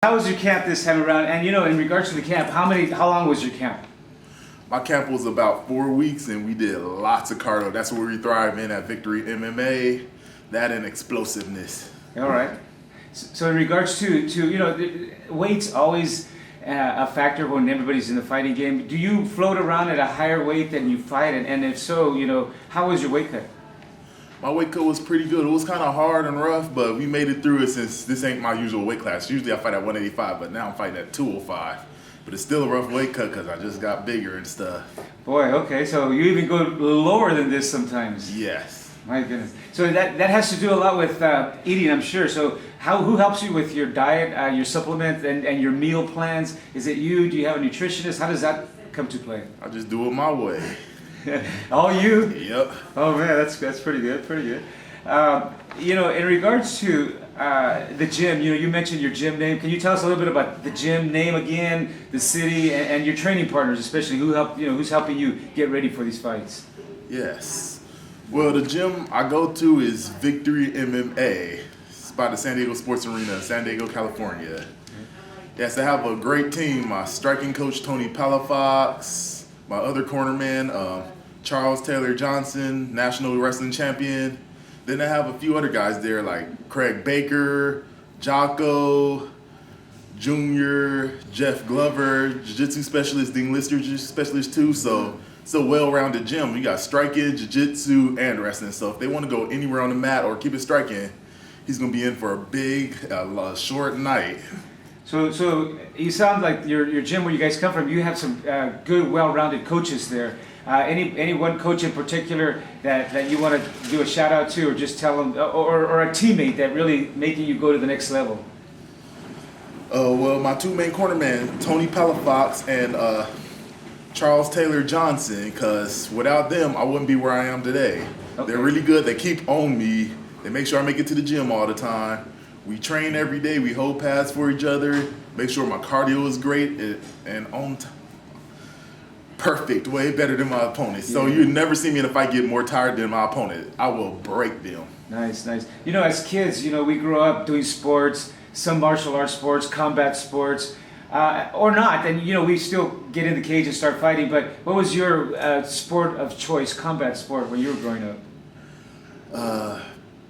How was your camp this time around? And in regards to the camp, how long was your camp? My camp was about 4 weeks, and we did lots of cardio. That's where we thrive in at Victory MMA, that and explosiveness. All right. So in regards to weight's always a factor when everybody's in the fighting game. Do you float around at a higher weight than you fight? And if so, how was your weight cut? My weight cut was pretty good. It was kind of hard and rough, but we made it through it since this ain't my usual weight class. Usually I fight at 185, but now I'm fighting at 205. But it's still a rough weight cut because I just got bigger and stuff. Boy, okay, so you even go lower than this sometimes. Yes. My goodness. So that has to do a lot with eating, I'm sure. So who helps you with your diet, your supplement, and your meal plans? Is it you? Do you have a nutritionist? How does that come to play? I just do it my way. All you? Yep. Oh man, that's pretty good, pretty good. In regards to the gym, you mentioned your gym name. Can you tell us a little bit about the gym name again, the city, and your training partners, especially who's helping you get ready for these fights? Yes. Well, the gym I go to is Victory MMA. It's by the San Diego Sports Arena, San Diego, California. Yes, I have a great team. My striking coach, Tony Palafox. My other cornerman, Charles Taylor Johnson, national wrestling champion. Then I have a few other guys there like Craig Baker, Jocko, Junior, Jeff Glover, jiu-jitsu specialist, Dean Lister, jiu-jitsu specialist too. So it's a well-rounded gym. You got striking, jiu-jitsu, and wrestling. So if they want to go anywhere on the mat or keep it striking, he's going to be in for a big, short night. So you sound like your gym where you guys come from, you have some good, well-rounded coaches there. Any one coach in particular that you want to do a shout out to, or just tell them, or a teammate that really making you go to the next level? Well, my two main cornermen, Tony Palafox and Charles Taylor Johnson, because without them, I wouldn't be where I am today. Okay. They're really good. They keep on me. They make sure I make it to the gym all the time. We train every day. We hold pads for each other. Make sure my cardio is great and on perfect, way better than my opponent. So you never see me in a fight get more tired than my opponent. I will break them. Nice, nice. As kids, we grew up doing sports, some martial arts sports, combat sports, or not. And, we still get in the cage and start fighting. But what was your sport of choice, combat sport, when you were growing up?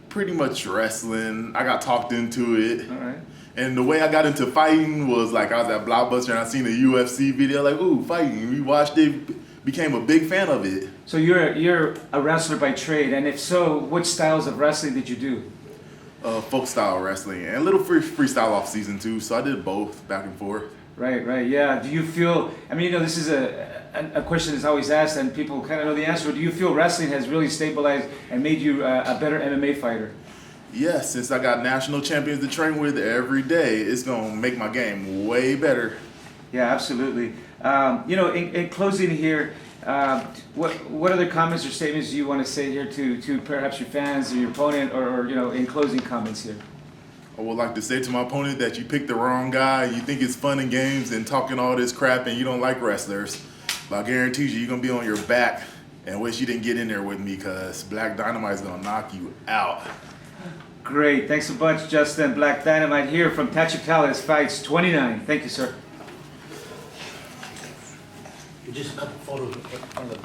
Pretty much wrestling. I got talked into it. All right. And the way I got into fighting was like I was at Blockbuster and I seen a UFC video, like, ooh, fighting. We watched it, became a big fan of it. So you're a wrestler by trade, and if so, what styles of wrestling did you do? Folk style wrestling and a little freestyle off season too. So I did both, back and forth. Right, yeah. Do you feel, this is a question that's always asked and people kind of know the answer, but do you feel wrestling has really stabilized and made you a better MMA fighter? Yes, since I got national champions to train with every day, it's going to make my game way better. Yeah, absolutely. In closing here, what other comments or statements do you want to say here to perhaps your fans or your opponent or in closing comments here? I would like to say to my opponent that you picked the wrong guy. You think it's fun and games and talking all this crap and you don't like wrestlers. But I guarantee you're going to be on your back and wish you didn't get in there with me because Black Dynamite is going to knock you out. Great. Thanks a bunch, Justin. Black Dynamite here from Tachipales Fights 29. Thank you, sir. Just a couple photos.